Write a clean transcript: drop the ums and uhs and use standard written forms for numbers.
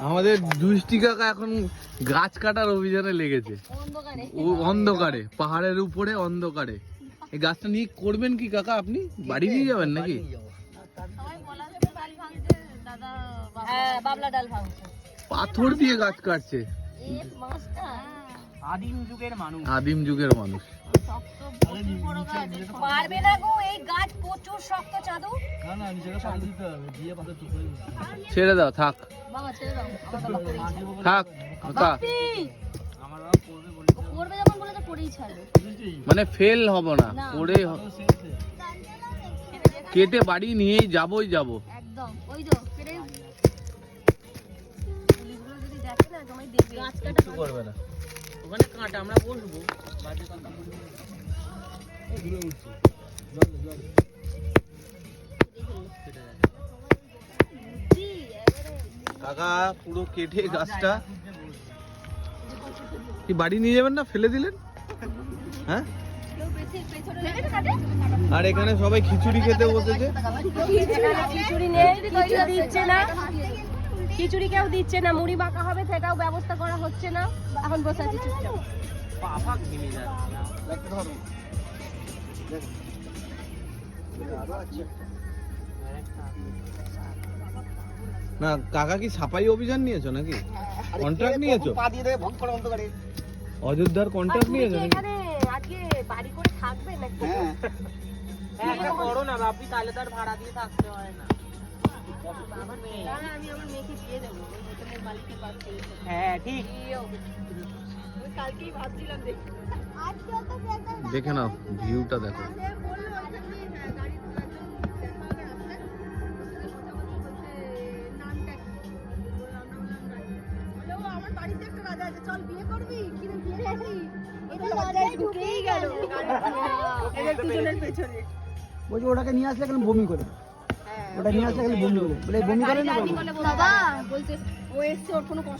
আমাদের দুষ্টি কাকা এখন গাছ কাটার অভিযানে লেগেছে অন্ধকারে, পাহাড়ের উপরে অন্ধকারে। এই গাছটা নিয়ে করবেন কি কাকা আপনি? বাড়ি নিয়ে যাবেন নাকি? পাথর দিয়ে গাছ কাটছে। আদিম যুগের মানুষ। আদিম যুগের মানুষ। পারবে না গো, এই গাছ প্রচুর শক্ত চাদু। না না, নিজেকে পাল দিতে হবে, দিয়ে পাথর টুকরো। ছেড়ে দাও, থাক বাবা ছেড়ে দাও, আমার বাবা করেই থাক কাকা। আমার বাবা করবে বলে করবে যখন বলে তো করেই ছাড়বে। মানে ফেল হব না, পড়ে কেটে বাড়ি নিয়েই যাবই যাব। একদম ওই তো কেটে পুলিশগুলো যদি দেখে না তোমায় দেখবে। গাছ কাটা কিছু করবে না, ওখানে কাঁটা আমরা বসবো, বাজে কাঁটা এই ঘুরে উঠছে। জল জল কাকা পুরো কেটে গাছটা কি বাড়ি নিয়ে যাবেন না, ফেলে দিলেন? হ্যাঁ, আর এখানে সবাই খিচুড়ি খেতে বসেছে। খিচুড়ি নেই, খিচুড়ি দিচ্ছে না, খিচুড়ি কেউ দিচ্ছে না। মুড়ি মাখা হবে সেটাও ব্যবস্থা করা হচ্ছে না। এখন বসে আছি চুপচাপ। পাপা ঘেমে যাচ্ছে। না কাকা কি সাফাই অভিযান নিয়েছো নাকি? কন্ট্রাক্ট নিয়েছো? পা দিয়ে দেবে ভং করে অন্ধকারে। অযোধ্যার কন্ট্রাক্ট নিয়েছো নাকি? এখানে আজকে বাড়ি করে থাকবে নাকি? হ্যাঁ একটা করো না বাপি, তাহলে তার ভাড়া দিয়ে থাকতে হয় না। আমি আমার মেয়েকে দিয়ে দেবো ওই হোটেলের মালিকের পাশে। হ্যাঁ ঠিক। আমি কালকেই ভাবছিলাম দেখি। দেখে নাও ভিউটা দেখো। আমার বাড়িতে একটা রাজা আছে, চল বিয়ে করবি? কিরে বিয়ে করবি? এটা লজ্জায় ঢুকেই গেল দুজনের পেছনে। বলছি ওটাকে নিয়ে আসলে কেন বমি করে? ওটা নিয়ে আসলে কেন বমি করে? বলে বমি করে না বাবা বলছে ও এসছে, ওর কোনো কষ্ট